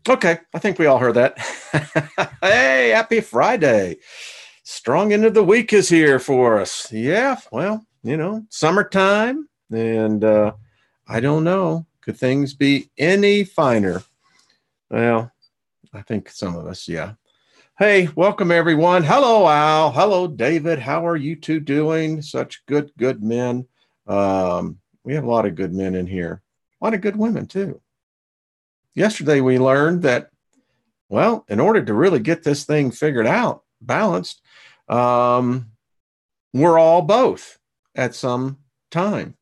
Okay, I think we all heard that. Hey, happy Friday. Strong end of the week is here for us. Yeah, well, summertime, and I don't know. Could things be any finer? Well, I think some of us, yeah. Hey, welcome everyone. Hello, Al. Hello, David. How are you two doing? Such good men. We have a lot of good men in here. A lot of good women, too. Yesterday, we learned that, well, in order to really get this thing figured out, balanced, we're all both at some time.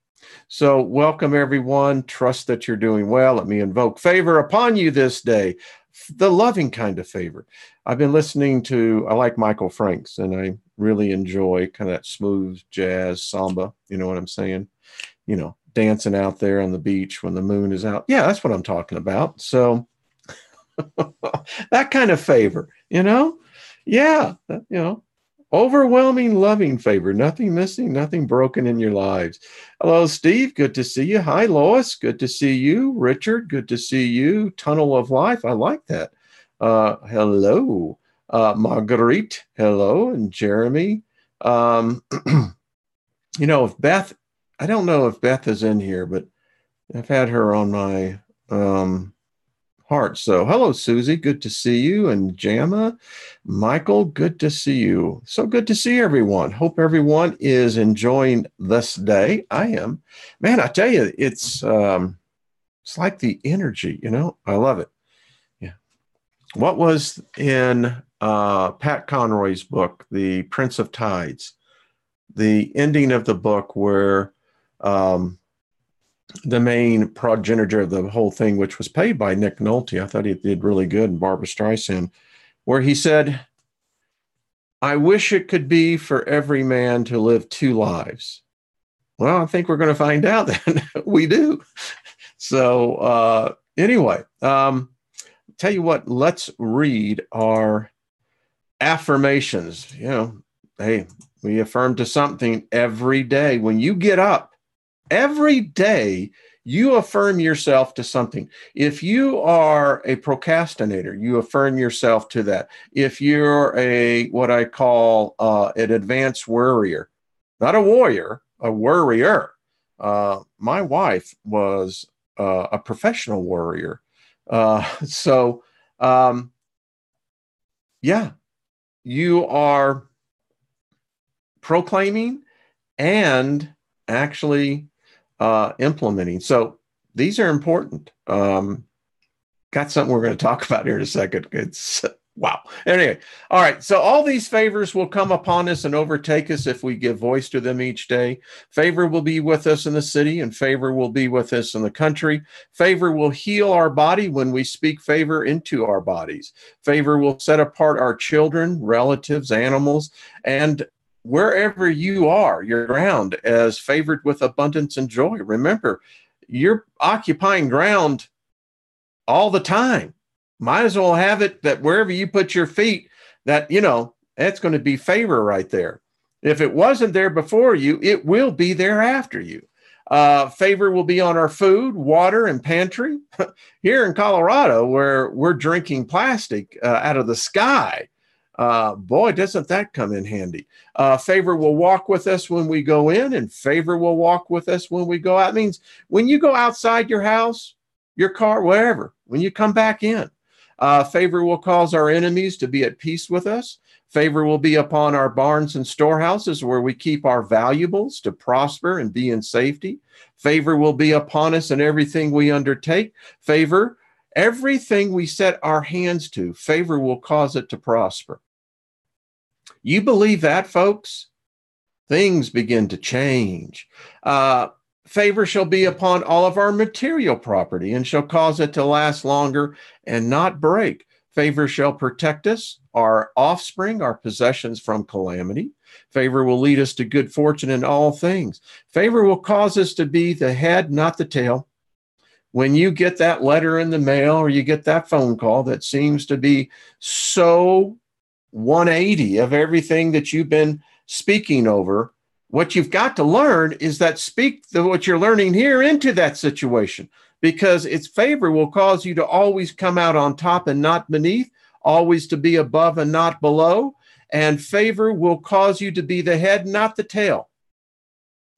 So welcome, everyone. Trust that you're doing well. Let me invoke favor upon you this day, the loving kind of favor. I've been listening I like Michael Franks, and I really enjoy kind of that smooth jazz samba. You know what I'm saying? Dancing out there on the beach when the moon is out. Yeah, that's what I'm talking about. So that kind of favor, Yeah, overwhelming, loving favor. Nothing missing, nothing broken in your lives. Hello, Steve. Good to see you. Hi, Lois. Good to see you. Richard, good to see you. Tunnel of Life. I like that. Hello. Marguerite. Hello. And Jeremy. If Beth, I don't know if Beth is in here, but I've had her on my heart. So hello, Susie. Good to see you. And Jamma, Michael, good to see you. So good to see everyone. Hope everyone is enjoying this day. I am. Man, I tell you, it's like the energy, I love it. Yeah. What was in Pat Conroy's book, The Prince of Tides? The ending of the book where the main progenitor of the whole thing, which was paid by Nick Nolte, I thought he did really good, and Barbara Streisand, where he said, I wish it could be for every man to live two lives. Well, I think we're going to find out that we do. So anyway, tell you what, let's read our affirmations. Hey, we affirm to something every day. When you get up, every day, you affirm yourself to something. If you are a procrastinator, you affirm yourself to that. If you're what I call an advanced worrier, not a warrior, a worrier. My wife was a professional worrier. Yeah, you are proclaiming and actually implementing. So these are important. Got something we're going to talk about here in a second. It's wow. Anyway, all right. So all these favors will come upon us and overtake us if we give voice to them each day. Favor will be with us in the city, and favor will be with us in the country. Favor will heal our body when we speak favor into our bodies. Favor will set apart our children, relatives, animals, and wherever you are, you're ground as favored with abundance and joy. Remember, you're occupying ground all the time. Might as well have it that wherever you put your feet, that, that's going to be favor right there. If it wasn't there before you, it will be there after you. Favor will be on our food, water, and pantry. Here in Colorado, where we're drinking plastic out of the sky, boy, doesn't that come in handy. Favor will walk with us when we go in, and favor will walk with us when we go out. It means when you go outside your house, your car, wherever, when you come back in, favor will cause our enemies to be at peace with us. Favor will be upon our barns and storehouses where we keep our valuables to prosper and be in safety. Favor will be upon us in everything we undertake. Favor, everything we set our hands to, favor will cause it to prosper. You believe that, folks? Things begin to change. Favor shall be upon all of our material property and shall cause it to last longer and not break. Favor shall protect us, our offspring, our possessions from calamity. Favor will lead us to good fortune in all things. Favor will cause us to be the head, not the tail. When you get that letter in the mail or you get that phone call that seems to be so 180 of everything that you've been speaking over, what you've got to learn is that speak what you're learning here into that situation. because its favor will cause you to always come out on top and not beneath, always to be above and not below. And favor will cause you to be the head, not the tail.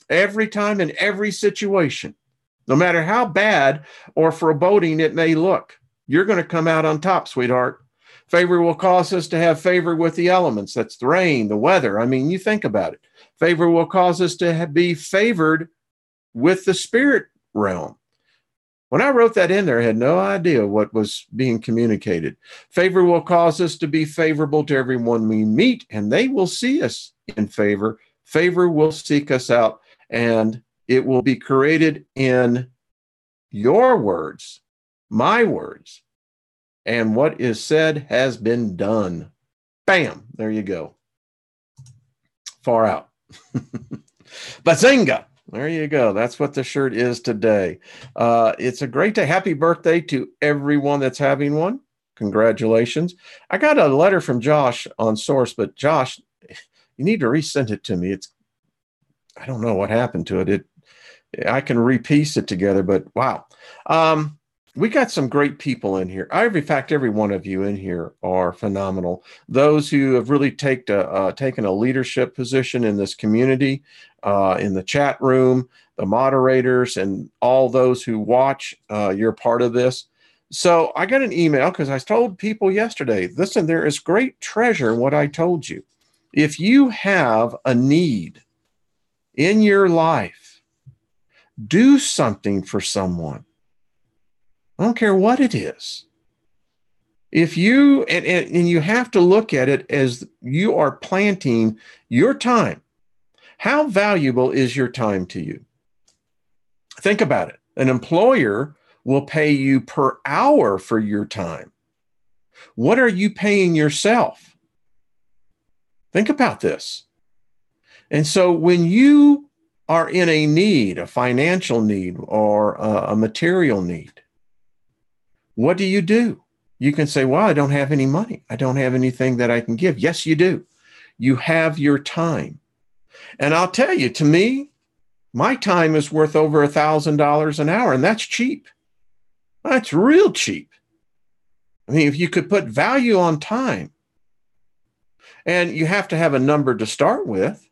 Every time in every situation, no matter how bad or foreboding it may look, you're going to come out on top, sweetheart. Favor will cause us to have favor with the elements. That's the rain, the weather. I mean, you think about it. Favor will cause us to be favored with the spirit realm. When I wrote that in there, I had no idea what was being communicated. Favor will cause us to be favorable to everyone we meet, and they will see us in favor. Favor will seek us out, and it will be created in your words, my words, and what is said has been done. Bam, there you go. Far out. Bazinga. There you go. That's what the shirt is today. It's a great day. Happy birthday to everyone that's having one. Congratulations. I got a letter from Josh on Source, but Josh, you need to resend it to me. I don't know what happened to it. I can repiece it together, but wow. We got some great people in here. In fact, every one of you in here are phenomenal. Those who have really taken a leadership position in this community, in the chat room, the moderators, and all those who watch, you're part of this. So I got an email because I told people yesterday, listen, there is great treasure in what I told you. If you have a need in your life, do something for someone. I don't care what it is. If you, and you have to look at it as you are planting your time. How valuable is your time to you? Think about it. An employer will pay you per hour for your time. What are you paying yourself? Think about this. And so when you are in a need, a financial need or a material need, what do? You can say, well, I don't have any money. I don't have anything that I can give. Yes, you do. You have your time. And I'll tell you, to me, my time is worth over $1,000 an hour, and that's cheap. That's real cheap. I mean, if you could put value on time, and you have to have a number to start with.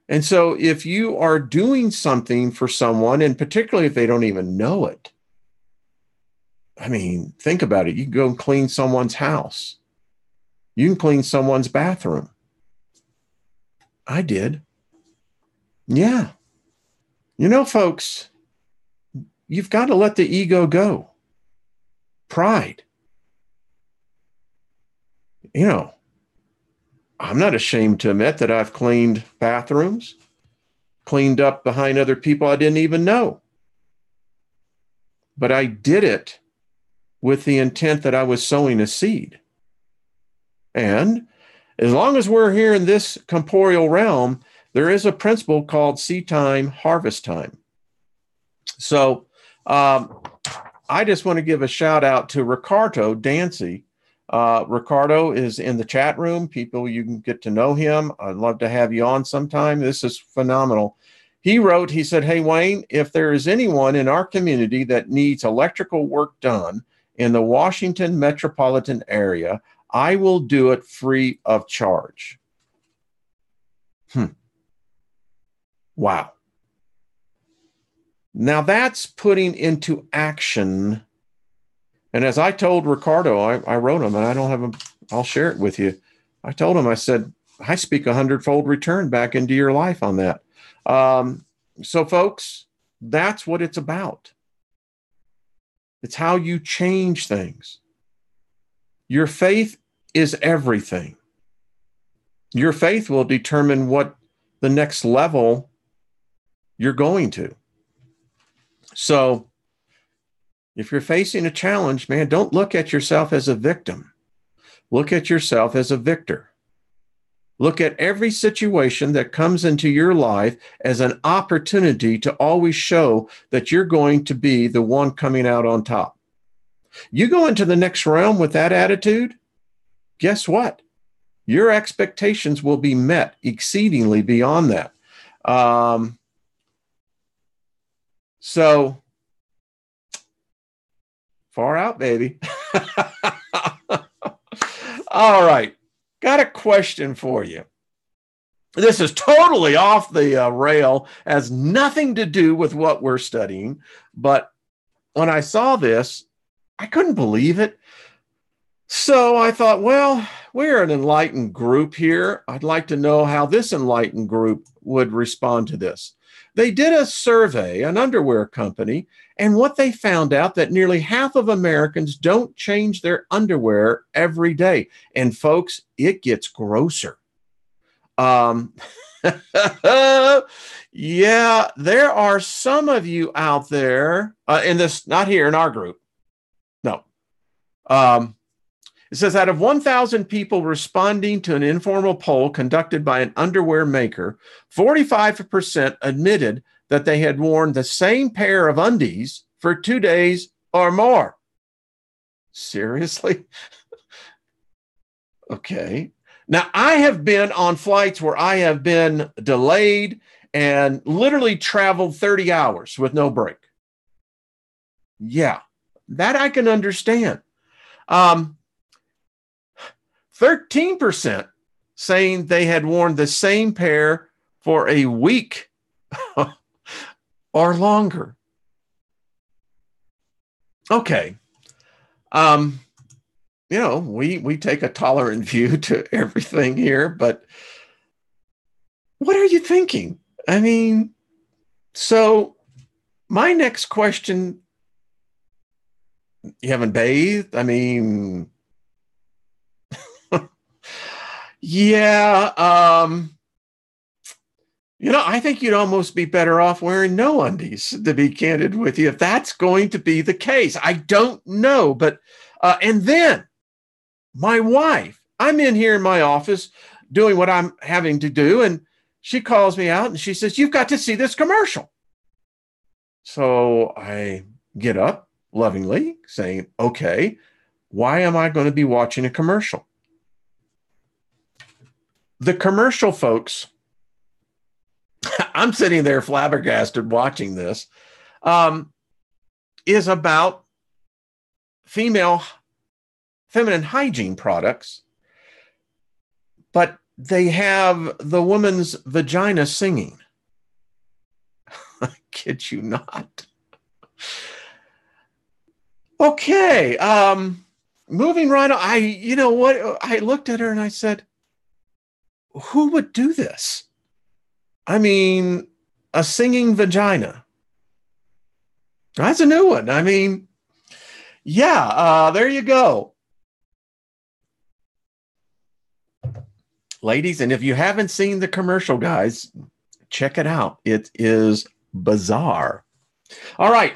And so if you are doing something for someone, and particularly if they don't even know it, I mean, think about it. You can go and clean someone's house. You can clean someone's bathroom. I did. Yeah. You know, folks, you've got to let the ego go. Pride. You know, I'm not ashamed to admit that I've cleaned bathrooms, cleaned up behind other people I didn't even know. But I did it with the intent that I was sowing a seed. And as long as we're here in this corporeal realm, there is a principle called seed time, harvest time. So I just want to give a shout out to Ricardo Dancy. Ricardo is in the chat room. People, you can get to know him. I'd love to have you on sometime. This is phenomenal. He said, hey, Wayne, if there is anyone in our community that needs electrical work done in the Washington metropolitan area, I will do it free of charge. Wow. Now that's putting into action. And as I told Ricardo, I wrote him, and I don't have I'll share it with you. I told him, I said, I speak 100-fold return back into your life on that. So folks, that's what it's about. It's how you change things. Your faith is everything. Your faith will determine what the next level you're going to. So if you're facing a challenge, man, don't look at yourself as a victim. Look at yourself as a victor. Look at every situation that comes into your life as an opportunity to always show that you're going to be the one coming out on top. You go into the next realm with that attitude, guess what? Your expectations will be met exceedingly beyond that. So Far out, baby. All right. Got a question for you. This is totally off the rail, has nothing to do with what we're studying. But when I saw this, I couldn't believe it. So I thought, well, we're an enlightened group here. I'd like to know how this enlightened group would respond to this. They did a survey, an underwear company, and what they found out that nearly half of Americans don't change their underwear every day. And folks, it gets grosser. Yeah, there are some of you out there in this, not here in our group. No. It says out of 1,000 people responding to an informal poll conducted by an underwear maker, 45% admitted that they had worn the same pair of undies for 2 days or more. Seriously? Okay. Now, I have been on flights where I have been delayed and literally traveled 30 hours with no break. Yeah, that I can understand. 13% saying they had worn the same pair for a week or longer. Okay. You know, we take a tolerant view to everything here, but what are you thinking? I mean, so my next question, you haven't bathed? I mean, yeah, you know, I think you'd almost be better off wearing no undies, to be candid with you, if that's going to be the case. I don't know, but, and then my wife, I'm in here in my office doing what I'm having to do, and she calls me out and she says, "You've got to see this commercial." So I get up lovingly saying, "Okay, why am I going to be watching a commercial?" The commercial, folks, I'm sitting there flabbergasted watching this, is about feminine hygiene products, but they have the woman's vagina singing. I kid you not. Okay, moving right on. You know what? I looked at her and I said, who would do this? I mean, a singing vagina. That's a new one. I mean, yeah, there you go. Ladies, and if you haven't seen the commercial, guys, check it out. It is bizarre. All right.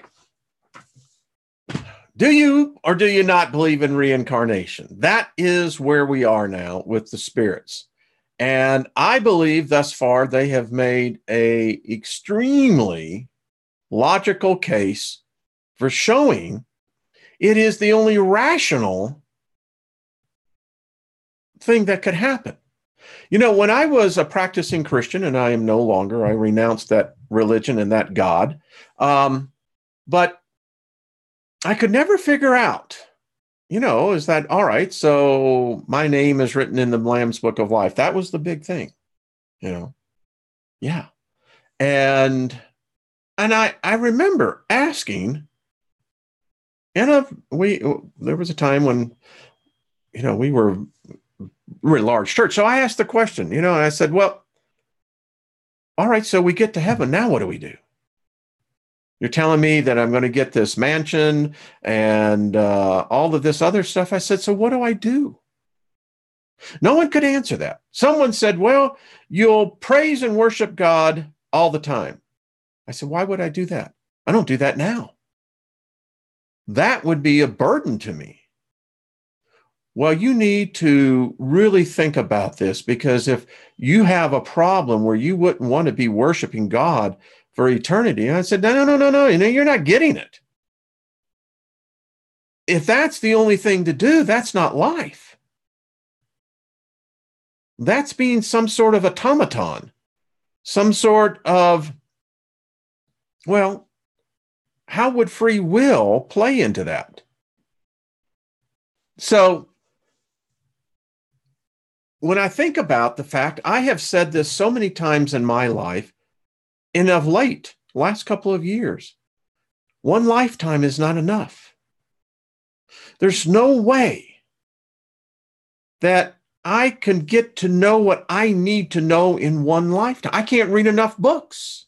Do you or do you not believe in reincarnation? That is where we are now with the spirits. And I believe thus far they have made an extremely logical case for showing it is the only rational thing that could happen. You know, when I was a practicing Christian, and I am no longer, I renounced that religion and that God, but I could never figure out, you know, is that all right? So my name is written in the Lamb's Book of Life. That was the big thing, you know? Yeah. And I remember asking, and there was a time when, you know, we were a large church. So I asked the question, you know, and I said, well, all right, so we get to heaven. Now what do we do? You're telling me that I'm going to get this mansion and all of this other stuff. I said, so what do I do? No one could answer that. Someone said, well, you'll praise and worship God all the time. I said, why would I do that? I don't do that now. That would be a burden to me. Well, you need to really think about this, because if you have a problem where you wouldn't want to be worshiping God for eternity, I said, no, you know, you're not getting it. If that's the only thing to do, that's not life. That's being some sort of automaton, some sort of, well, how would free will play into that? So when I think about the fact, I have said this so many times in my life, and of late, last couple of years, one lifetime is not enough. There's no way that I can get to know what I need to know in one lifetime. I can't read enough books.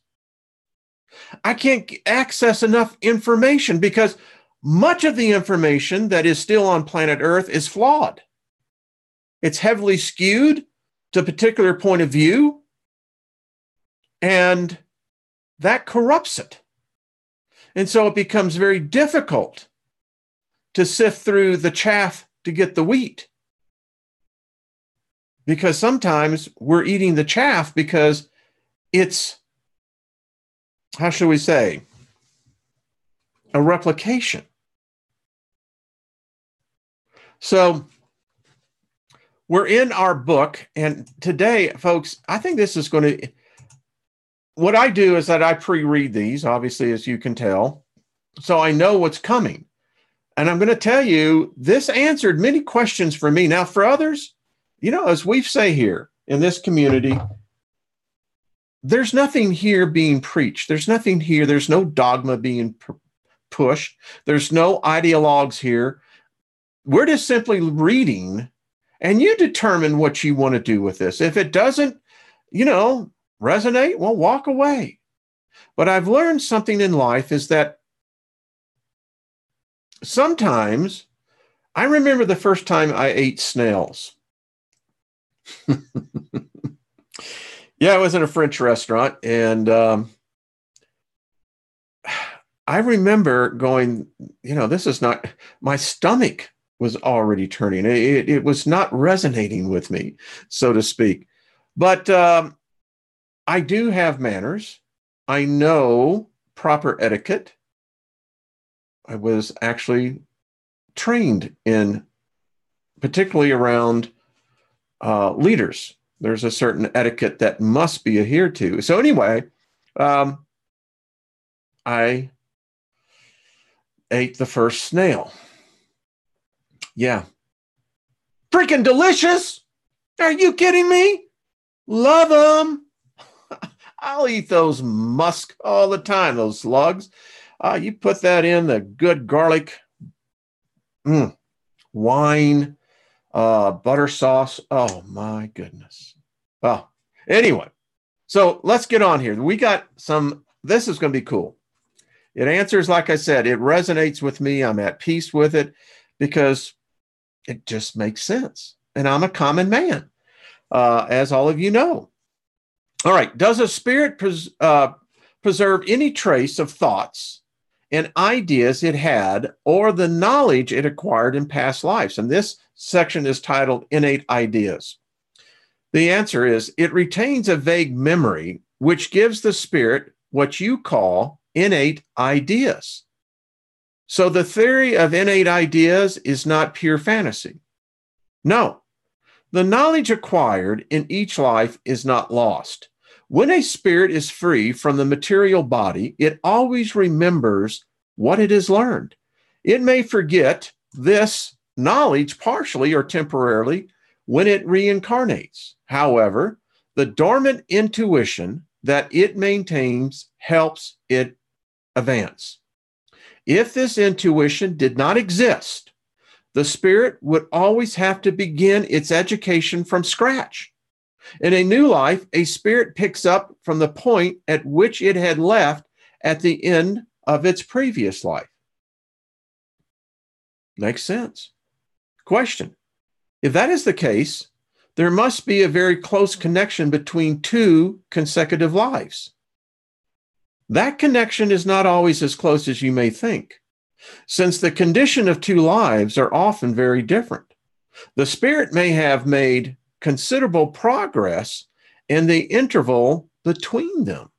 I can't access enough information because much of the information that is still on planet Earth is flawed. It's heavily skewed to a particular point of view, and that corrupts it. And so it becomes very difficult to sift through the chaff to get the wheat. Because sometimes we're eating the chaff because it's, how should we say, a replication. So we're in our book, and today, folks, I think this is going to, what I do is that I pre-read these, obviously, as you can tell, so I know what's coming. And I'm going to tell you, this answered many questions for me. Now, for others, you know, as we say here in this community, there's nothing here being preached. There's nothing here. There's no dogma being pushed. There's no ideologues here. We're just simply reading, and you determine what you want to do with this. If it doesn't, you know, resonate, well, walk away. But I've learned something in life is that sometimes, I remember the first time I ate snails. Yeah, I was in a French restaurant, and I remember going, you know, this is not, my stomach was already turning. It was not resonating with me, so to speak. But I do have manners. I know proper etiquette. I was actually trained in, particularly around leaders. There's a certain etiquette that must be adhered to. So anyway, I ate the first snail. Yeah. Freaking delicious. Are you kidding me? Love them. I'll eat those musk all the time, those slugs. You put that in the good garlic, wine, butter sauce. Oh, my goodness. Oh, anyway, so let's get on here. We got some, this is going to be cool. It answers, like I said, it resonates with me. I'm at peace with it because it just makes sense. And I'm a common man, as all of you know. All right. Does a spirit preserve any trace of thoughts and ideas it had or the knowledge it acquired in past lives? And this section is titled Innate Ideas. The answer is it retains a vague memory, which gives the spirit what you call innate ideas. So the theory of innate ideas is not pure fantasy. No, the knowledge acquired in each life is not lost. When a spirit is free from the material body, it always remembers what it has learned. It may forget this knowledge partially or temporarily when it reincarnates. However, the dormant intuition that it maintains helps it advance. If this intuition did not exist, the spirit would always have to begin its education from scratch. In a new life, a spirit picks up from the point at which it had left at the end of its previous life. Makes sense. Question: if that is the case, there must be a very close connection between two consecutive lives. That connection is not always as close as you may think, since the condition of two lives are often very different. The spirit may have made considerable progress in the interval between them.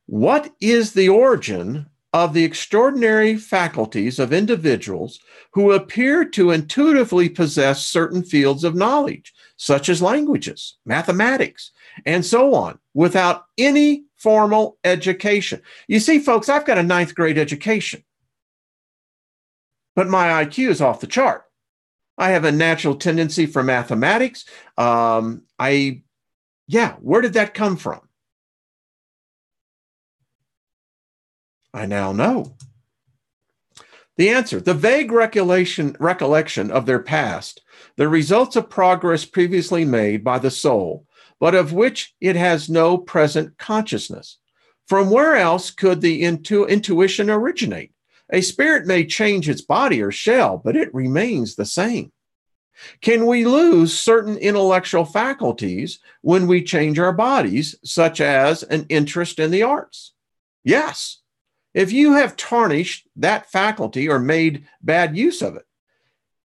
What is the origin of the extraordinary faculties of individuals who appear to intuitively possess certain fields of knowledge, such as languages, mathematics, and so on, without any formal education? You see, folks, I've got a 9th grade education, but my IQ is off the chart. I have a natural tendency for mathematics. Where did that come from? I now know. The answer, the vague recollection of their past, the results of progress previously made by the soul, but of which it has no present consciousness. From where else could the intuition originate? A spirit may change its body or shell, but it remains the same. Can we lose certain intellectual faculties when we change our bodies, such as an interest in the arts? Yes. If you have tarnished that faculty or made bad use of it.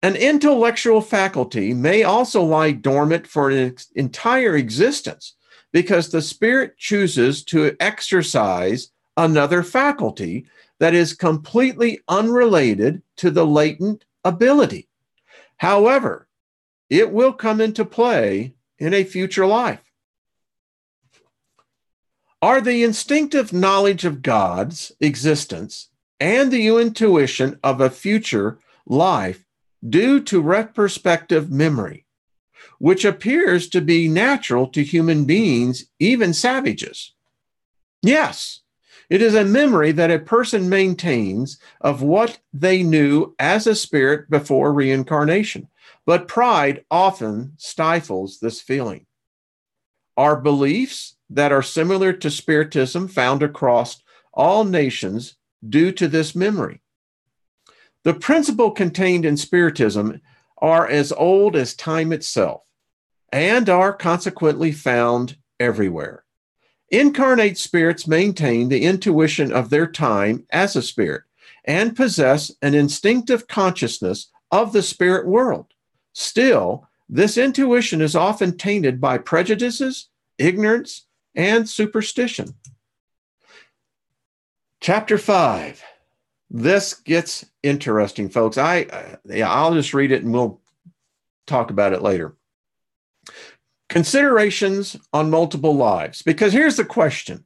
An intellectual faculty may also lie dormant for an entire existence because the spirit chooses to exercise another faculty that is completely unrelated to the latent ability. However, it will come into play in a future life. Are the instinctive knowledge of God's existence and the intuition of a future life due to retrospective memory, which appears to be natural to human beings, even savages? Yes, it is a memory that a person maintains of what they knew as a spirit before reincarnation, but pride often stifles this feeling. Are beliefs that are similar to Spiritism found across all nations due to this memory? The principles contained in Spiritism are as old as time itself and are consequently found everywhere. Incarnate spirits maintain the intuition of their time as a spirit and possess an instinctive consciousness of the spirit world. Still, this intuition is often tainted by prejudices, ignorance, and superstition. Chapter 5. This gets interesting, folks. I'll just read it and we'll talk about it later. Considerations on multiple lives. Because here's the question.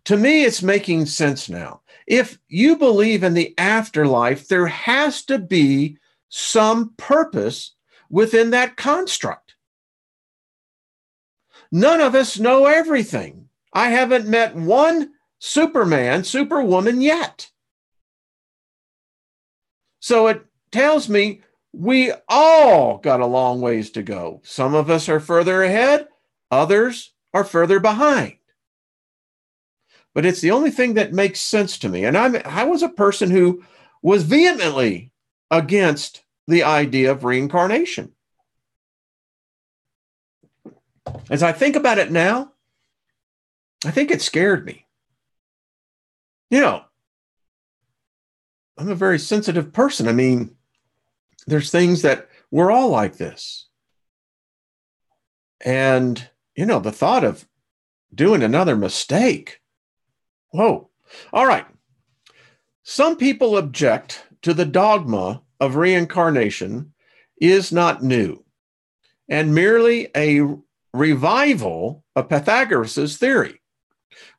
To me, it's making sense now. If you believe in the afterlife, there has to be some purpose within that construct. None of us know everything. I haven't met one Superman, Superwoman yet. So it tells me we all got a long ways to go. Some of us are further ahead, others are further behind. But it's the only thing that makes sense to me. And I was a person who was vehemently against the idea of reincarnation. As I think about it now, I think it scared me. I'm a very sensitive person. I mean, there's things that we're all like this. And, the thought of doing another mistake. Whoa. All right. Some people object to the dogma of reincarnation is not new and merely a revival of Pythagoras' theory.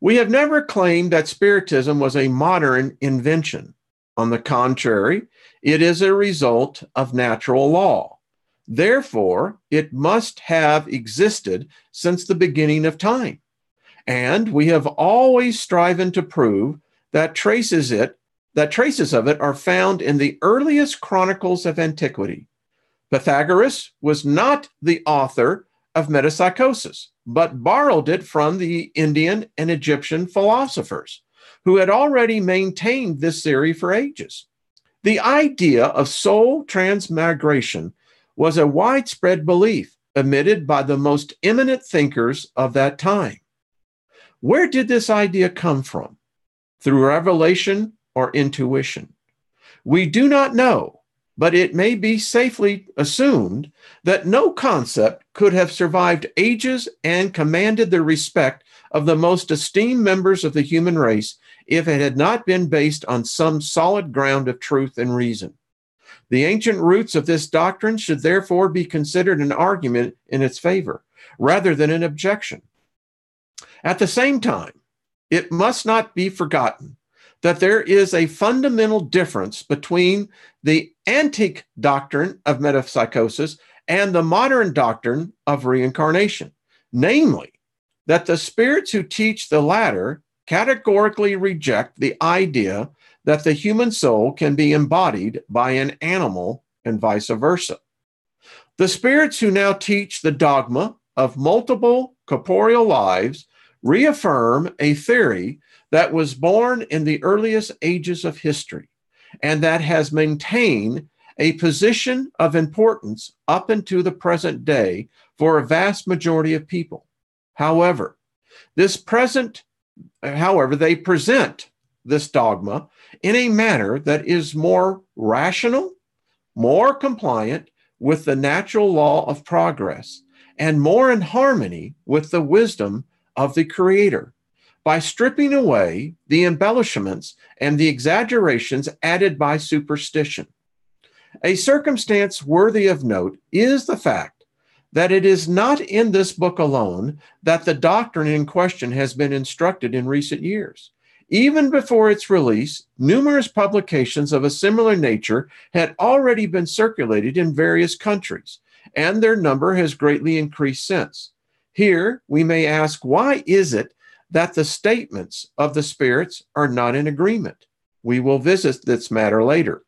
We have never claimed that Spiritism was a modern invention. On the contrary, it is a result of natural law. Therefore, it must have existed since the beginning of time. And we have always striven to prove that traces of it are found in the earliest chronicles of antiquity. Pythagoras was not the author of metempsychosis, but borrowed it from the Indian and Egyptian philosophers, who had already maintained this theory for ages. The idea of soul transmigration was a widespread belief admitted by the most eminent thinkers of that time. Where did this idea come from? Through revelation or intuition? We do not know, but it may be safely assumed that no concept could have survived ages and commanded the respect of the most esteemed members of the human race if it had not been based on some solid ground of truth and reason. The ancient roots of this doctrine should therefore be considered an argument in its favor, rather than an objection. At the same time, it must not be forgotten that there is a fundamental difference between the antique doctrine of metempsychosis and the modern doctrine of reincarnation, namely, that the spirits who teach the latter categorically reject the idea that the human soul can be embodied by an animal and vice versa. The spirits who now teach the dogma of multiple corporeal lives reaffirm a theory that was born in the earliest ages of history and that has maintained a position of importance up into the present day for a vast majority of people. However, they present this dogma in a manner that is more rational, more compliant with the natural law of progress, and more in harmony with the wisdom of the Creator, by stripping away the embellishments and the exaggerations added by superstition. A circumstance worthy of note is the fact that it is not in this book alone that the doctrine in question has been instructed in recent years. Even before its release, numerous publications of a similar nature had already been circulated in various countries, and their number has greatly increased since. Here, we may ask, why is it that the statements of the spirits are not in agreement? We will visit this matter later.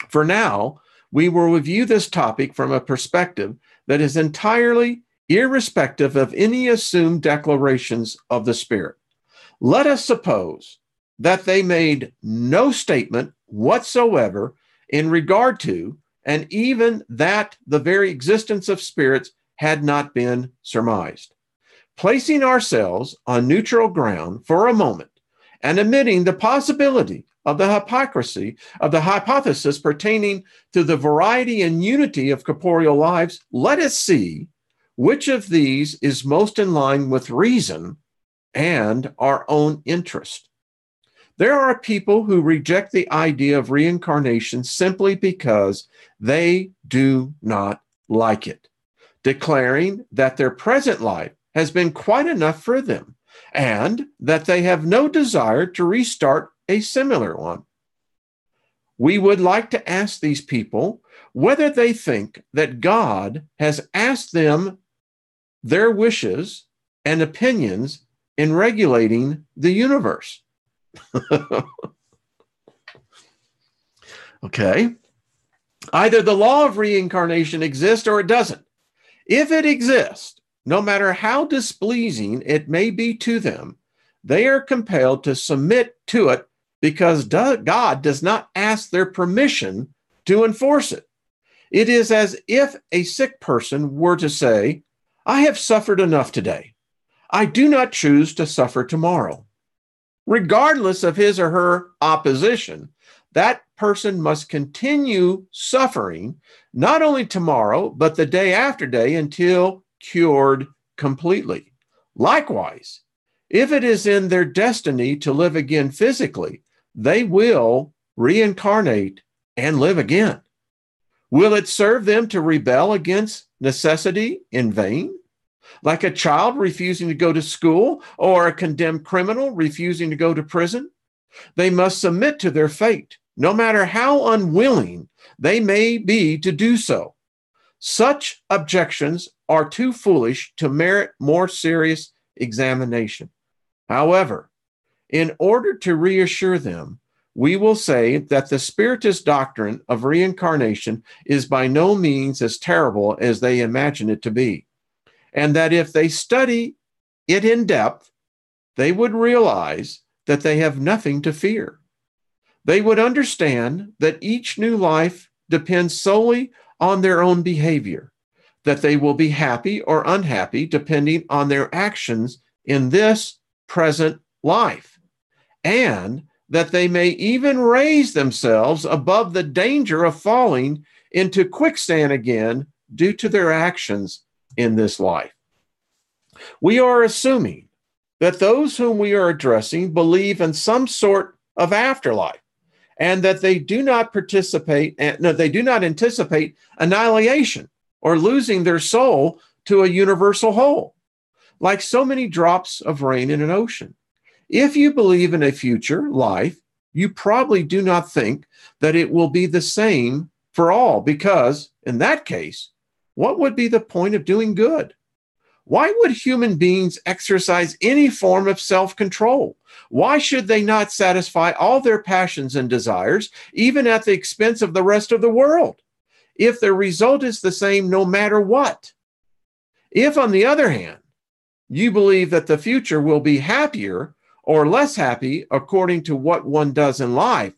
For now, we will review this topic from a perspective that is entirely irrespective of any assumed declarations of the spirit. Let us suppose that they made no statement whatsoever in regard to, and even that the very existence of spirits had not been surmised. Placing ourselves on neutral ground for a moment and admitting the possibility of the hypocrisy of the hypothesis pertaining to the variety and unity of corporeal lives, let us see which of these is most in line with reason and our own interest. There are people who reject the idea of reincarnation simply because they do not like it, declaring that their present life has been quite enough for them and that they have no desire to restart a similar one. We would like to ask these people whether they think that God has asked them their wishes and opinions in regulating the universe. Okay. Either the law of reincarnation exists or it doesn't. If it exists, no matter how displeasing it may be to them, they are compelled to submit to it because God does not ask their permission to enforce it. It is as if a sick person were to say, "I have suffered enough today. I do not choose to suffer tomorrow." Regardless of his or her opposition, that person must continue suffering not only tomorrow, but the day after day until cured completely. Likewise, if it is in their destiny to live again physically, they will reincarnate and live again. Will it serve them to rebel against necessity in vain? Like a child refusing to go to school or a condemned criminal refusing to go to prison? They must submit to their fate, no matter how unwilling they may be to do so. Such objections are too foolish to merit more serious examination. However, in order to reassure them, we will say that the Spiritist doctrine of reincarnation is by no means as terrible as they imagine it to be, and that if they study it in depth, they would realize that they have nothing to fear. They would understand that each new life depends solely on their own behavior, that they will be happy or unhappy depending on their actions in this present life, and that they may even raise themselves above the danger of falling into quicksand again due to their actions in this life. We are assuming that those whom we are addressing believe in some sort of afterlife, and that they do not anticipate annihilation or losing their soul to a universal whole. Like so many drops of rain in an ocean, If you believe in a future life, you probably do not think that it will be the same for all, because in that case, what would be the point of doing good? Why would human beings exercise any form of self-control? Why should they not satisfy all their passions and desires, even at the expense of the rest of the world, if the result is the same no matter what? If, on the other hand, you believe that the future will be happier or less happy according to what one does in life,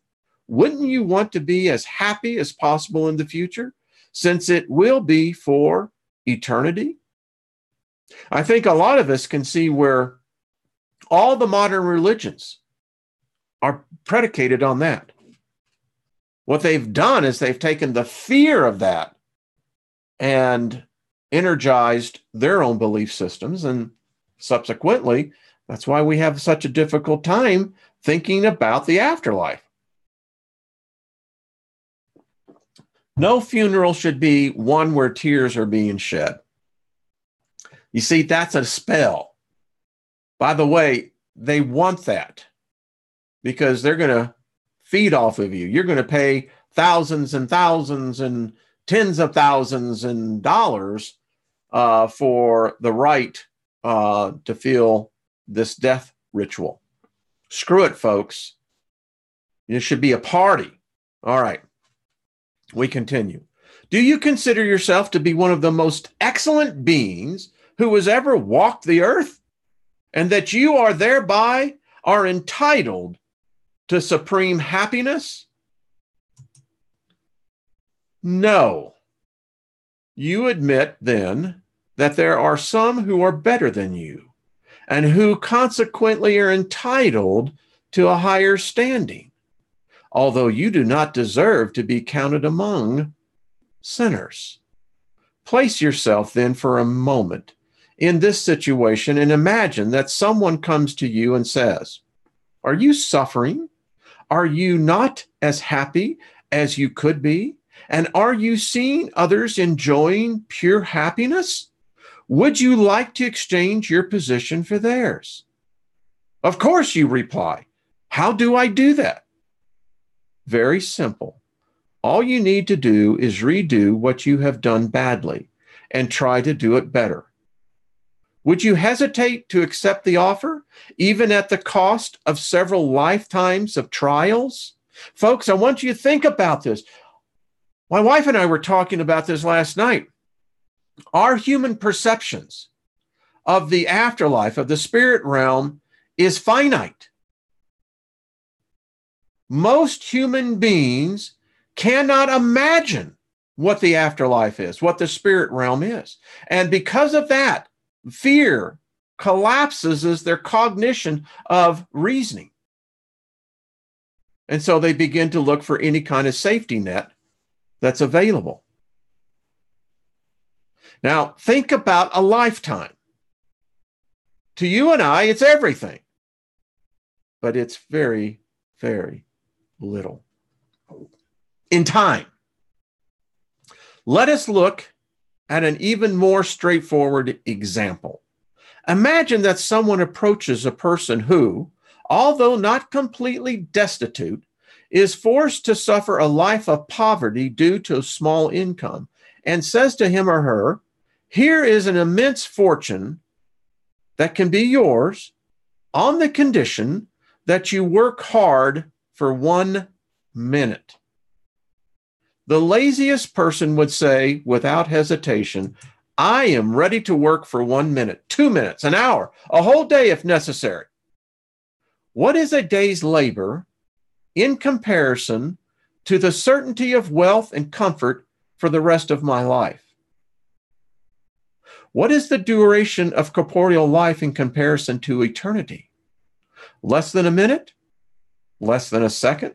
wouldn't you want to be as happy as possible in the future, since it will be for eternity? I think a lot of us can see where all the modern religions are predicated on that. What they've done is they've taken the fear of that and energized their own belief systems, and subsequently, that's why we have such a difficult time thinking about the afterlife. No funeral should be one where tears are being shed. You see, that's a spell. By the way, they want that because they're going to feed off of you. You're going to pay thousands and thousands and tens of thousands and dollars for the right to feel this death ritual. Screw it, folks. It should be a party. All right. We continue. Do you consider yourself to be one of the most excellent beings who has ever walked the earth, and that you are thereby are entitled to supreme happiness? No. You admit then that there are some who are better than you, and who consequently are entitled to a higher standing, although you do not deserve to be counted among sinners. Place yourself then for a moment in this situation and imagine that someone comes to you and says, "Are you suffering? Are you not as happy as you could be? And are you seeing others enjoying pure happiness? Would you like to exchange your position for theirs?" Of course, you reply. How do I do that? Very simple. All you need to do is redo what you have done badly and try to do it better. Would you hesitate to accept the offer, even at the cost of several lifetimes of trials? Folks, I want you to think about this. My wife and I were talking about this last night. Our human perceptions of the afterlife, of the spirit realm, is finite. Most human beings cannot imagine what the afterlife is, what the spirit realm is. And because of that, fear collapses as their cognition of reasoning. And so they begin to look for any kind of safety net that's available. Now, think about a lifetime. To you and I, it's everything. But it's very, very little. In time, let us look at an even more straightforward example. Imagine that someone approaches a person who, although not completely destitute, is forced to suffer a life of poverty due to a small income, and says to him or her, "Here is an immense fortune that can be yours on the condition that you work hard for 1 minute." The laziest person would say without hesitation, "I am ready to work for 1 minute, 2 minutes, an hour, a whole day if necessary." What is a day's labor in comparison to the certainty of wealth and comfort for the rest of my life? What is the duration of corporeal life in comparison to eternity? Less than a minute? Less than a second?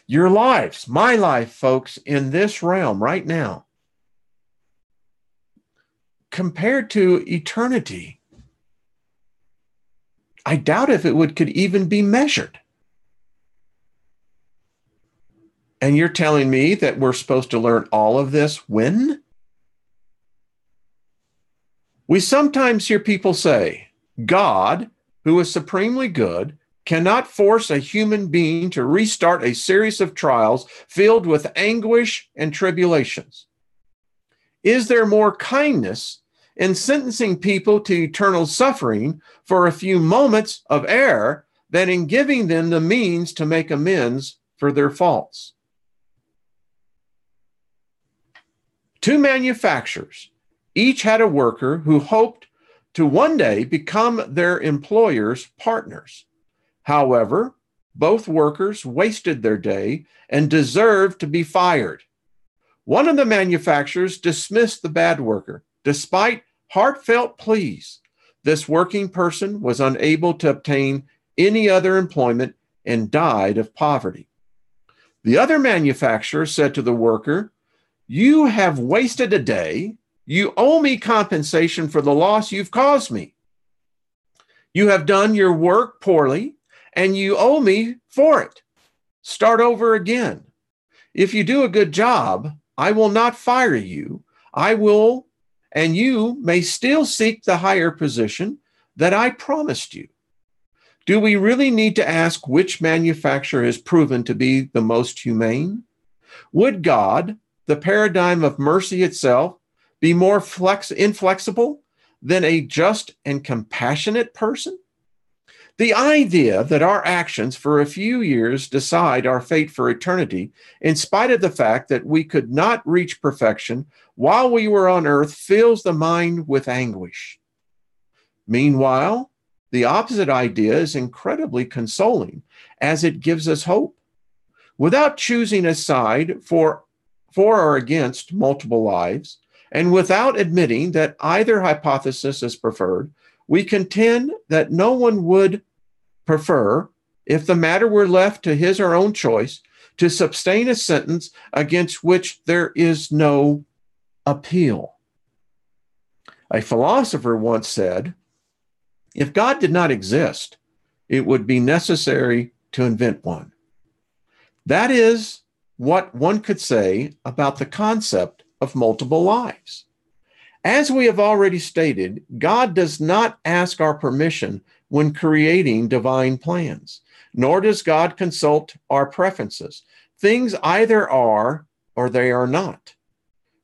Your lives, my life, folks, in this realm right now, compared to eternity, I doubt if it could even be measured. And you're telling me that we're supposed to learn all of this when? We sometimes hear people say, God who is supremely good, cannot force a human being to restart a series of trials filled with anguish and tribulations? Is there more kindness in sentencing people to eternal suffering for a few moments of error than in giving them the means to make amends for their faults? Two manufacturers each had a worker who hoped to one day become their employer's partners. However, both workers wasted their day and deserved to be fired. One of the manufacturers dismissed the bad worker, despite heartfelt pleas. This working person was unable to obtain any other employment and died of poverty. The other manufacturer said to the worker, "You have wasted a day. You owe me compensation for the loss you've caused me. You have done your work poorly, and you owe me for it. Start over again. If you do a good job, I will not fire you. I will, and you may still seek the higher position that I promised you." Do we really need to ask which manufacturer has proven to be the most humane? Would God, the paradigm of mercy itself, be more inflexible than a just and compassionate person? The idea that our actions for a few years decide our fate for eternity, in spite of the fact that we could not reach perfection while we were on earth, fills the mind with anguish. Meanwhile, the opposite idea is incredibly consoling, as it gives us hope. Without choosing a side for or against multiple lives, and without admitting that either hypothesis is preferred, we contend that no one would prefer, if the matter were left to his or her own choice, to sustain a sentence against which there is no appeal. A philosopher once said, "If God did not exist, it would be necessary to invent one." That is what one could say about the concept of multiple lives. As we have already stated, God does not ask our permission when creating divine plans, nor does God consult our preferences. Things either are or they are not.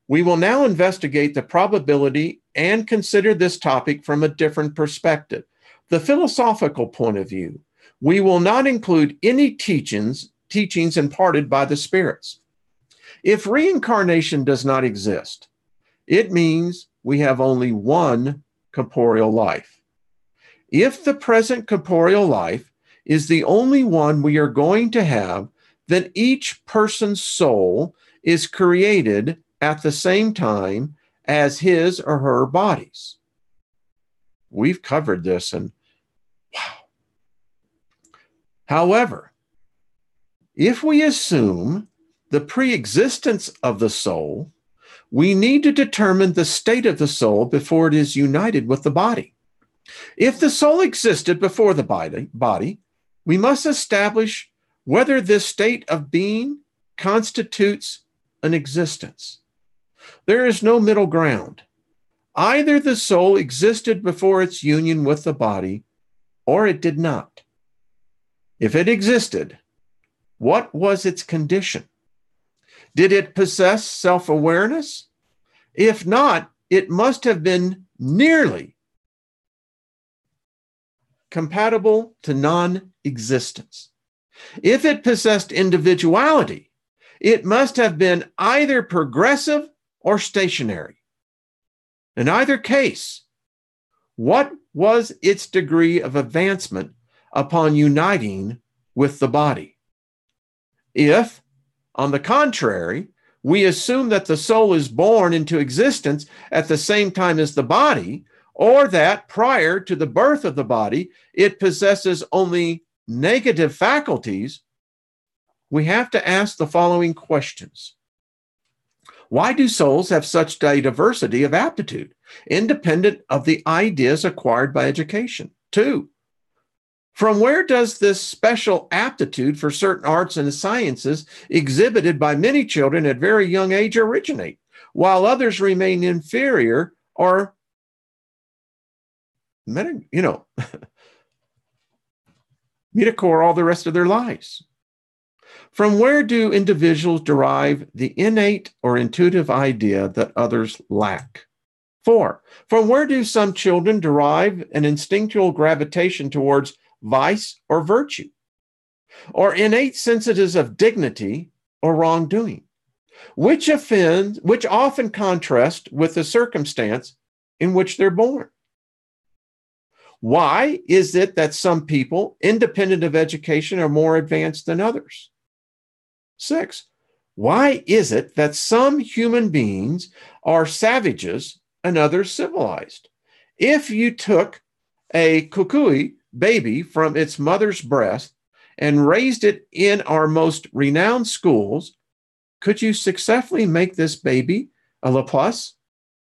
We will now investigate the probability and consider this topic from a different perspective, the philosophical point of view. We will not include any teachings imparted by the spirits. If reincarnation does not exist, it means we have only one corporeal life. If the present corporeal life is the only one we are going to have, then each person's soul is created at the same time as his or her bodies. We've covered this, and wow. However, if we assume the pre-existence of the soul, we need to determine the state of the soul before it is united with the body. If the soul existed before the body, we must establish whether this state of being constitutes an existence. There is no middle ground. Either the soul existed before its union with the body, or it did not. If it existed, what was its condition? Did it possess self-awareness? If not, it must have been nearly compatible to non-existence. If it possessed individuality, it must have been either progressive or stationary. In either case, what was its degree of advancement upon uniting with the body? If, on the contrary, we assume that the soul is born into existence at the same time as the body, or that prior to the birth of the body, it possesses only negative faculties, we have to ask the following questions. Why do souls have such a diversity of aptitude, independent of the ideas acquired by education? 2, from where does this special aptitude for certain arts and sciences exhibited by many children at very young age originate, while others remain inferior or, metaphor all the rest of their lives. From where do individuals derive the innate or intuitive idea that others lack? 4, from where do some children derive an instinctual gravitation towards vice or virtue, or innate senses of dignity or wrongdoing, which often contrast with the circumstance in which they're born? Why is it that some people, independent of education, are more advanced than others? 6, why is it that some human beings are savages and others civilized? If you took a kukui baby from its mother's breast and raised it in our most renowned schools, could you successfully make this baby a Laplace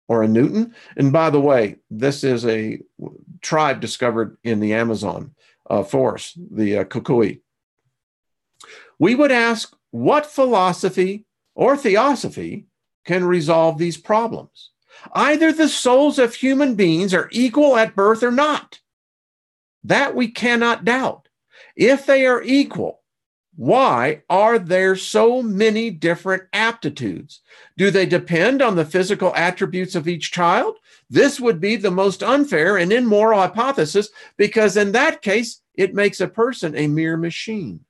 or a Newton? And by the way, this is a tribe discovered in the Amazon forest, the kukui. We would ask, what philosophy or theosophy can resolve these problems? Either the souls of human beings are equal at birth or not. That we cannot doubt. If they are equal, why are there so many different aptitudes? Do they depend on the physical attributes of each child? This would be the most unfair and immoral hypothesis, because in that case, it makes a person a mere machine.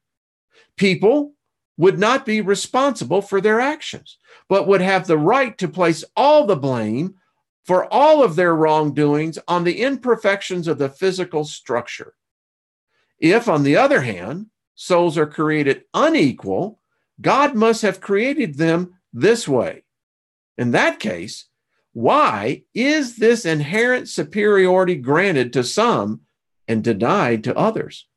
People would not be responsible for their actions, but would have the right to place all the blame for all of their wrongdoings on the imperfections of the physical structure. If, on the other hand, souls are created unequal, God must have created them this way. In that case, why is this inherent superiority granted to some and denied to others?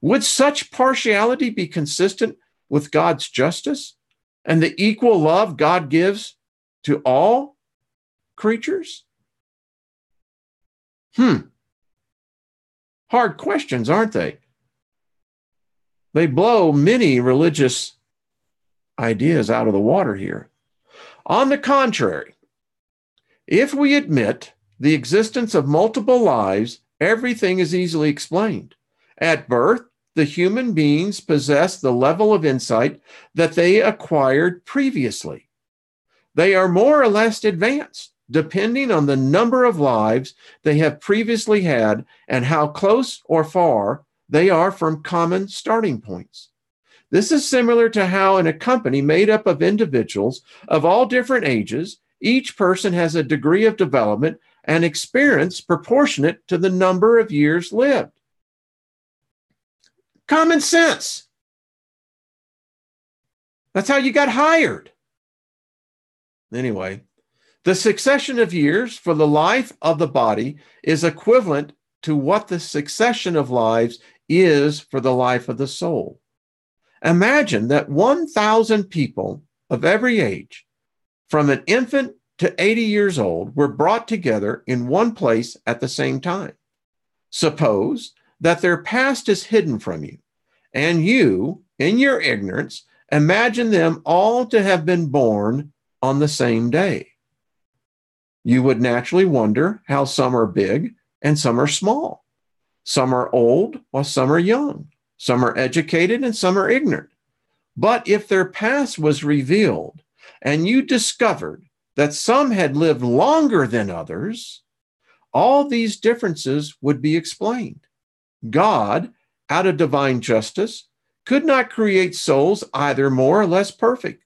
Would such partiality be consistent with God's justice and the equal love God gives to all creatures? Hard questions, aren't they? They blow many religious ideas out of the water here. On the contrary, if we admit the existence of multiple lives, everything is easily explained. At birth, the human beings possess the level of insight that they acquired previously. They are more or less advanced, depending on the number of lives they have previously had and how close or far they are from common starting points. This is similar to how in a company made up of individuals of all different ages, each person has a degree of development and experience proportionate to the number of years lived. Common sense. That's how you got hired. Anyway, the succession of years for the life of the body is equivalent to what the succession of lives is for the life of the soul. Imagine that 1,000 people of every age, from an infant to 80 years old, were brought together in one place at the same time. Suppose that their past is hidden from you, and you, in your ignorance, imagine them all to have been born on the same day. You would naturally wonder how some are big and some are small. Some are old while some are young. Some are educated and some are ignorant. But if their past was revealed and you discovered that some had lived longer than others, all these differences would be explained. God, out of divine justice, could not create souls either more or less perfect.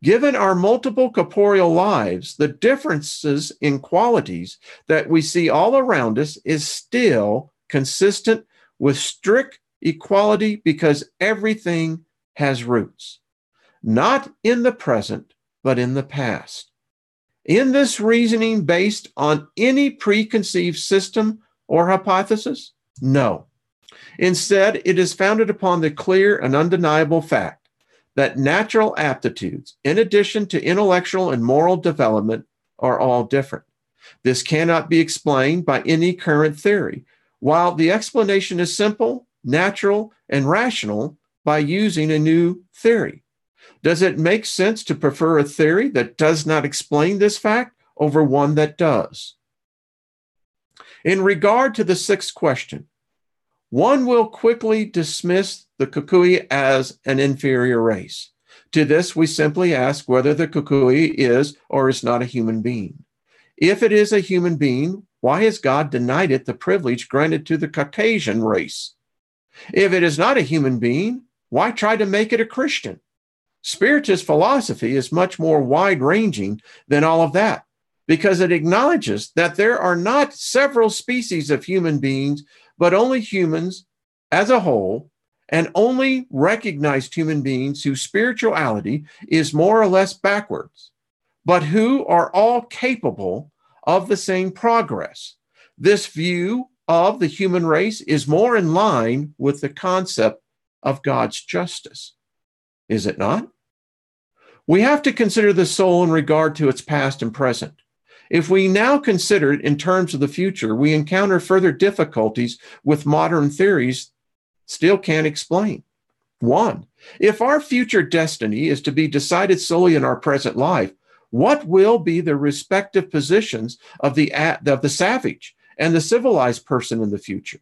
Given our multiple corporeal lives, the differences in qualities that we see all around us is still consistent with strict equality, because everything has roots, not in the present, but in the past. In this reasoning based on any preconceived system or hypothesis? No. Instead, it is founded upon the clear and undeniable fact that natural aptitudes, in addition to intellectual and moral development, are all different. This cannot be explained by any current theory, while the explanation is simple, natural, and rational by using a new theory. Does it make sense to prefer a theory that does not explain this fact over one that does? In regard to the sixth question, one will quickly dismiss the Kukui as an inferior race. To this, we simply ask whether the Kukui is or is not a human being. If it is a human being, why has God denied it the privilege granted to the Caucasian race? If it is not a human being, why try to make it a Christian? Spiritist philosophy is much more wide-ranging than all of that, because it acknowledges that there are not several species of human beings, but only humans as a whole, and only recognized human beings whose spirituality is more or less backwards, but who are all capable of the same progress. This view of the human race is more in line with the concept of God's justice. Is it not? We have to consider the soul in regard to its past and present. If we now consider it in terms of the future, we encounter further difficulties with modern theories still can't explain. One, if our future destiny is to be decided solely in our present life, what will be the respective positions of the savage and the civilized person in the future?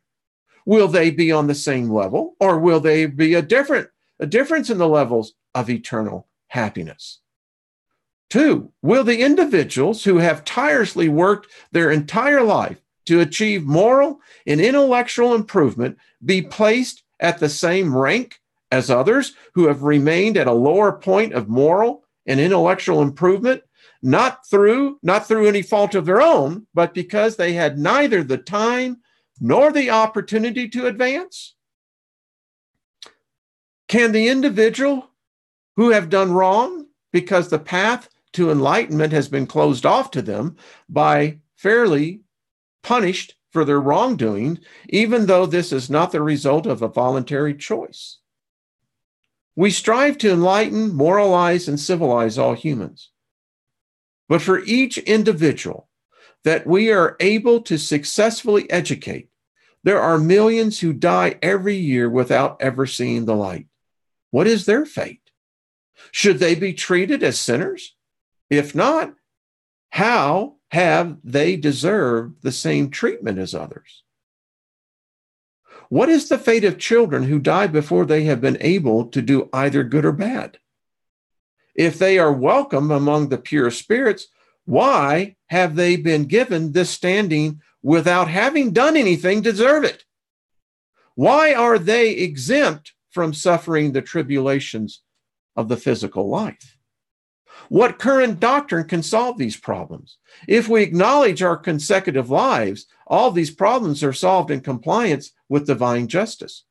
Will they be on the same level, or will they be a difference in the levels of eternal happiness? Two, will the individuals who have tirelessly worked their entire life to achieve moral and intellectual improvement be placed at the same rank as others who have remained at a lower point of moral and intellectual improvement, not through any fault of their own, but because they had neither the time nor the opportunity to advance? Can the individual who have done wrong because the path to enlightenment has been closed off to them by fairly punished for their wrongdoing, even though this is not the result of a voluntary choice? We strive to enlighten, moralize, and civilize all humans. But for each individual that we are able to successfully educate, there are millions who die every year without ever seeing the light. What is their fate? Should they be treated as sinners? If not, how have they deserved the same treatment as others? What is the fate of children who die before they have been able to do either good or bad? If they are welcome among the pure spirits, why have they been given this standing without having done anything to deserve it? Why are they exempt from suffering the tribulations of the physical life? What current doctrine can solve these problems? If we acknowledge our consecutive lives, all these problems are solved in compliance with divine justice.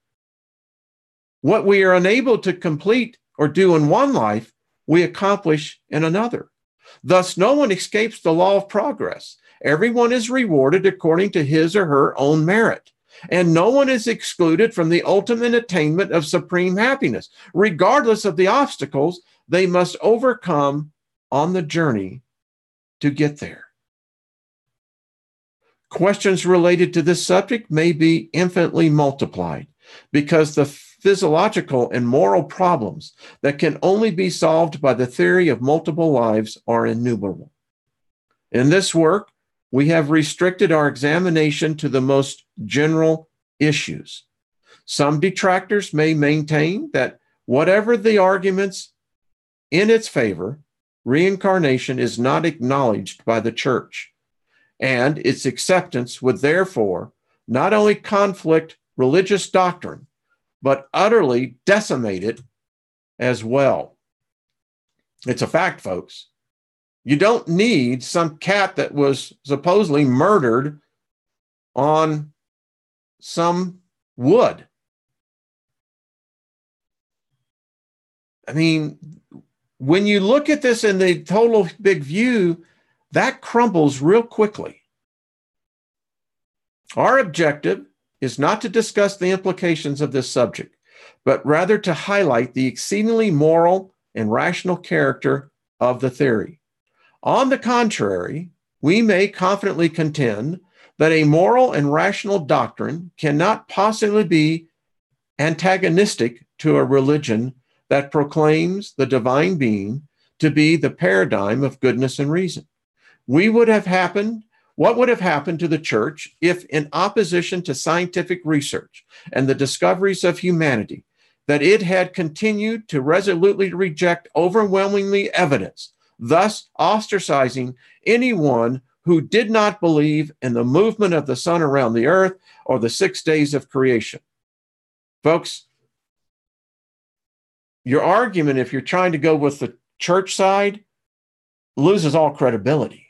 What we are unable to complete or do in one life, we accomplish in another. Thus, no one escapes the law of progress. Everyone is rewarded according to his or her own merit, and no one is excluded from the ultimate attainment of supreme happiness, regardless of the obstacles they must overcome on the journey to get there. Questions related to this subject may be infinitely multiplied, because the physiological and moral problems that can only be solved by the theory of multiple lives are innumerable. In this work, we have restricted our examination to the most general issues. Some detractors may maintain that whatever the arguments in its favor, reincarnation is not acknowledged by the church, and its acceptance would therefore not only conflict religious doctrine, but utterly decimate it as well. It's a fact, folks. You don't need some cat that was supposedly murdered on some wood. I mean, when you look at this in the total big view, that crumbles real quickly. Our objective is not to discuss the implications of this subject, but rather to highlight the exceedingly moral and rational character of the theory. On the contrary, we may confidently contend that a moral and rational doctrine cannot possibly be antagonistic to a religion that proclaims the divine being to be the paradigm of goodness and reason. What would have happened What would have happened to the church if, in opposition to scientific research and the discoveries of humanity, that it had continued to resolutely reject overwhelmingly evidence, thus ostracizing anyone who did not believe in the movement of the sun around the earth or the 6 days of creation? Folks, your argument, if you're trying to go with the church side, loses all credibility.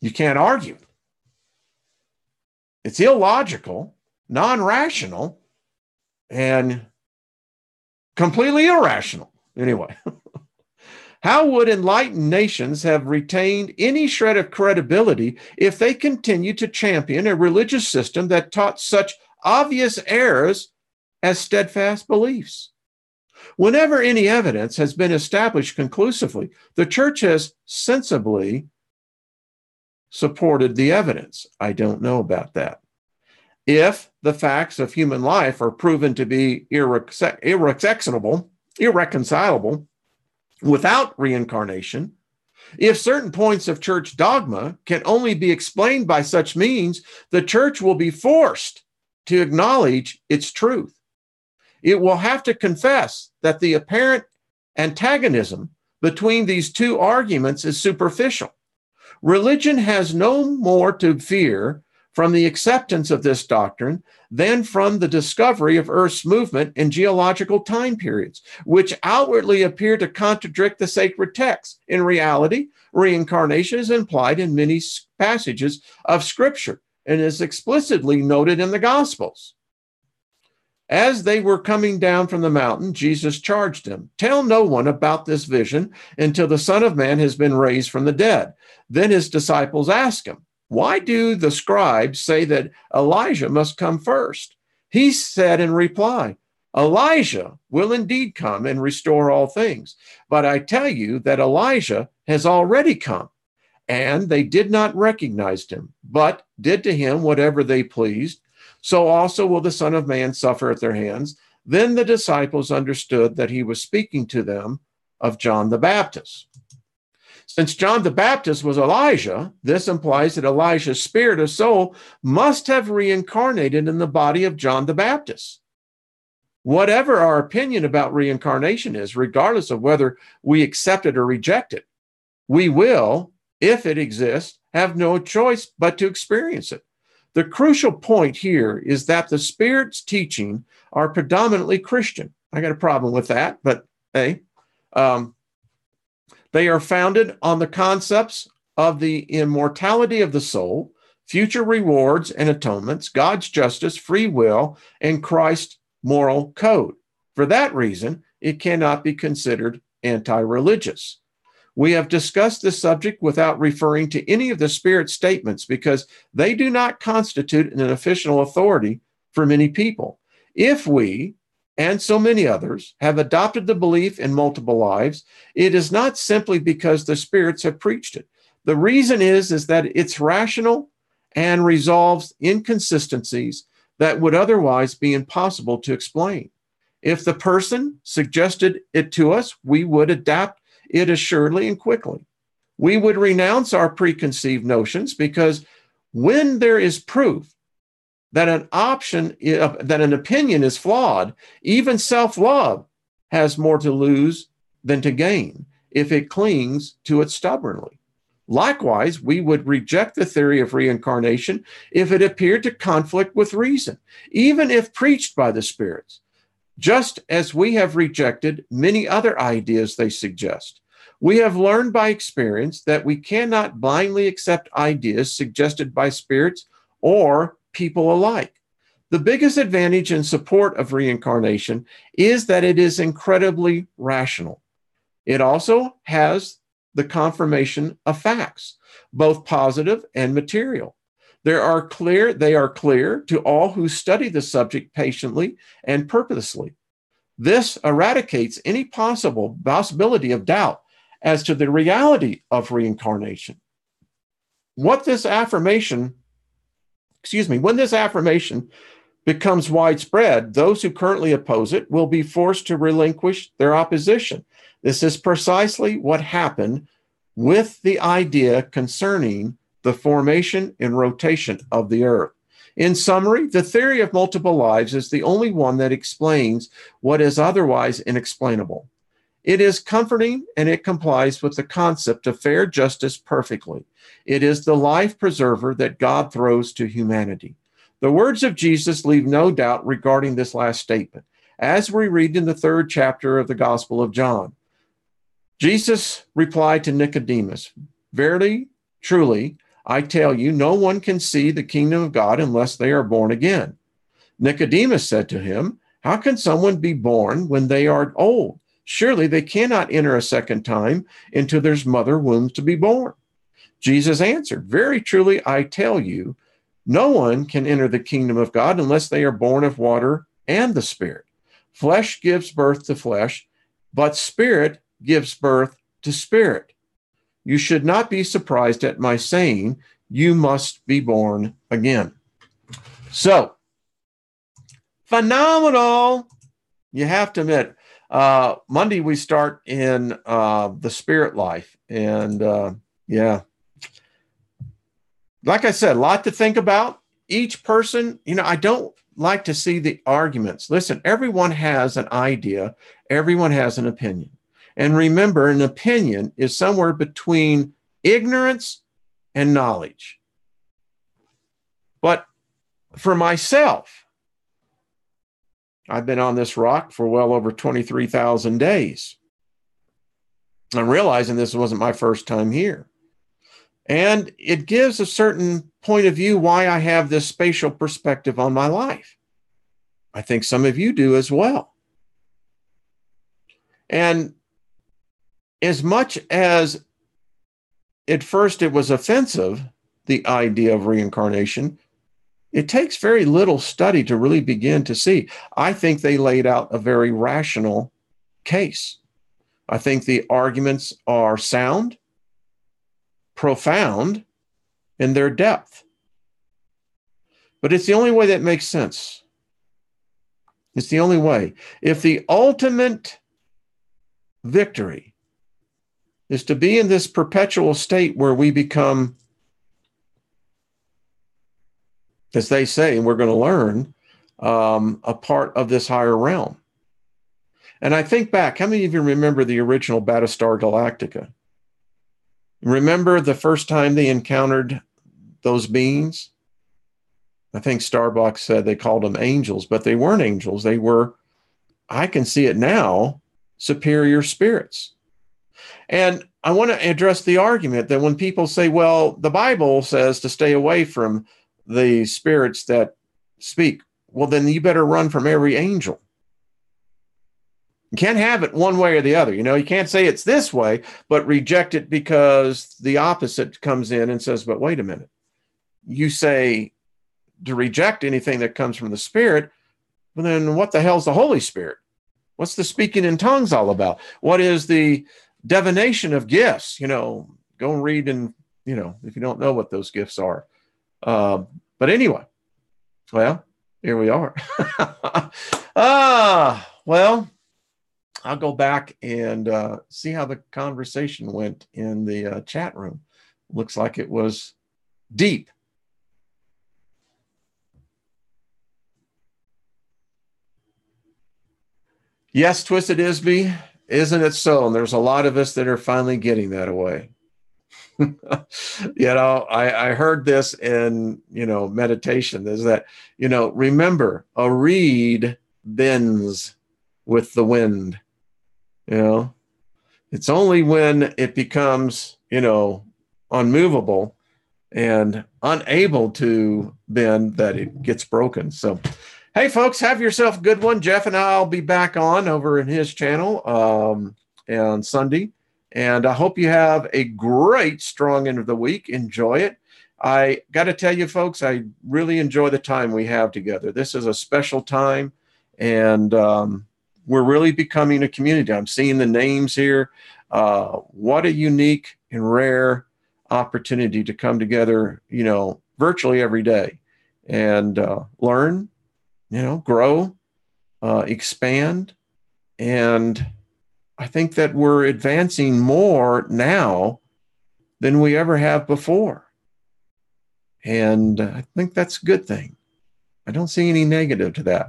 You can't argue. It's illogical, non-rational, and completely irrational. Anyway, how would enlightened nations have retained any shred of credibility if they continued to champion a religious system that taught such obvious errors as steadfast beliefs? Whenever any evidence has been established conclusively, the church has sensibly supported the evidence. I don't know about that. If the facts of human life are proven to be irreconcilable without reincarnation, if certain points of church dogma can only be explained by such means, the church will be forced to acknowledge its truth. It will have to confess that the apparent antagonism between these two arguments is superficial. Religion has no more to fear from the acceptance of this doctrine than from the discovery of Earth's movement in geological time periods, which outwardly appear to contradict the sacred text. In reality, reincarnation is implied in many passages of Scripture and is explicitly noted in the Gospels. As they were coming down from the mountain, Jesus charged them, "Tell no one about this vision until the Son of Man has been raised from the dead." Then his disciples asked him, "Why do the scribes say that Elijah must come first?" He said in reply, "Elijah will indeed come and restore all things. But I tell you that Elijah has already come, and they did not recognize him, but did to him whatever they pleased. So also will the Son of Man suffer at their hands." Then the disciples understood that he was speaking to them of John the Baptist. Since John the Baptist was Elijah, this implies that Elijah's spirit or soul must have reincarnated in the body of John the Baptist. Whatever our opinion about reincarnation is, regardless of whether we accept it or reject it, we will, if it exists, have no choice but to experience it. The crucial point here is that the Spirit's teaching are predominantly Christian. I got a problem with that, but hey, they are founded on the concepts of the immortality of the soul, future rewards and atonements, God's justice, free will, and Christ's moral code. For that reason, it cannot be considered anti-religious. We have discussed this subject without referring to any of the Spirit's statements because they do not constitute an official authority for many people. If we, and so many others, have adopted the belief in multiple lives, it is not simply because the spirits have preached it. The reason is that it's rational and resolves inconsistencies that would otherwise be impossible to explain. If the person suggested it to us, we would adapt it assuredly and quickly. We would renounce our preconceived notions because when there is proof that an opinion is flawed, even self-love has more to lose than to gain if it clings to it stubbornly. Likewise, we would reject the theory of reincarnation if it appeared to conflict with reason, even if preached by the spirits, just as we have rejected many other ideas they suggest. We have learned by experience that we cannot blindly accept ideas suggested by spirits or people alike. The biggest advantage in support of reincarnation is that it is incredibly rational. It also has the confirmation of facts, both positive and material. They are clear to all who study the subject patiently and purposely. This eradicates any possibility of doubt as to the reality of reincarnation. When this affirmation becomes widespread, those who currently oppose it will be forced to relinquish their opposition. This is precisely what happened with the idea concerning the formation and rotation of the earth. In summary, the theory of multiple lives is the only one that explains what is otherwise inexplainable. It is comforting and it complies with the concept of fair justice perfectly. It is the life preserver that God throws to humanity. The words of Jesus leave no doubt regarding this last statement. As we read in the 3rd chapter of the Gospel of John, Jesus replied to Nicodemus, "Verily, truly, I tell you, no one can see the kingdom of God unless they are born again." Nicodemus said to him, "How can someone be born when they are old? Surely they cannot enter a second time into their mother womb to be born." Jesus answered, "Very truly, I tell you, no one can enter the kingdom of God unless they are born of water and the Spirit. Flesh gives birth to flesh, but Spirit gives birth to spirit. You should not be surprised at my saying, you must be born again." So, phenomenal. You have to admit, Monday we start in the spirit life. And yeah, like I said, a lot to think about. Each person, I don't like to see the arguments. Listen, everyone has an idea. Everyone has an opinion. And remember, an opinion is somewhere between ignorance and knowledge. But for myself, I've been on this rock for well over 23,000 days. I'm realizing this wasn't my first time here. And it gives a certain point of view why I have this spatial perspective on my life. I think some of you do as well. And as much as at first it was offensive, the idea of reincarnation, it takes very little study to really begin to see. I think they laid out a very rational case. I think the arguments are sound, profound in their depth. But it's the only way that makes sense. It's the only way. If the ultimate victory is to be in this perpetual state where we become, as they say, and we're going to learn, a part of this higher realm. And I think back, how many of you remember the original Battlestar Galactica? Remember the first time they encountered those beings? I think Starbucks said they called them angels, but they weren't angels. They were, I can see it now, superior spirits. And I want to address the argument that when people say, well, the Bible says to stay away from the spirits that speak, well, then you better run from every angel. You can't have it one way or the other. You can't say it's this way, but reject it because the opposite comes in and says, but wait a minute. You say to reject anything that comes from the Spirit, well, then what the hell's the Holy Spirit? What's the speaking in tongues all about? What is the divination of gifts? Go and read and, if you don't know what those gifts are. But anyway, well, here we are. Well, I'll go back and see how the conversation went in the chat room. Looks like it was deep. Yes, Twisted Isby, isn't it so? And there's a lot of us that are finally getting that away. I heard this in, meditation, is that, remember, a reed bends with the wind. It's only when it becomes, unmovable and unable to bend that it gets broken. So, hey, folks, have yourself a good one. Jeff and I'll be back on over in his channel on Sunday. And I hope you have a great, strong end of the week. Enjoy it. I got to tell you, folks, I really enjoy the time we have together. This is a special time, and we're really becoming a community. I'm seeing the names here. What a unique and rare opportunity to come together, virtually every day and learn, grow, expand. And I think that we're advancing more now than we ever have before. And I think that's a good thing. I don't see any negative to that.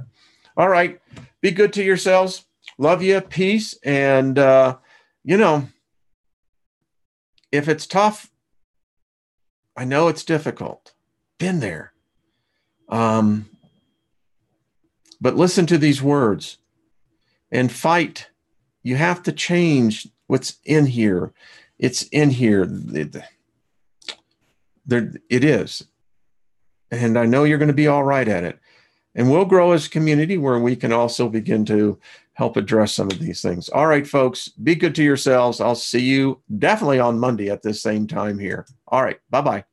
All right. Be good to yourselves. Love you. Peace. And, you know, if it's tough, I know it's difficult. Been there. But listen to these words and fight. You have to change what's in here. It's in here. It is. And I know you're going to be all right at it. And we'll grow as a community where we can also begin to help address some of these things. All right, folks, be good to yourselves. I'll see you definitely on Monday at this same time here. All right, bye-bye.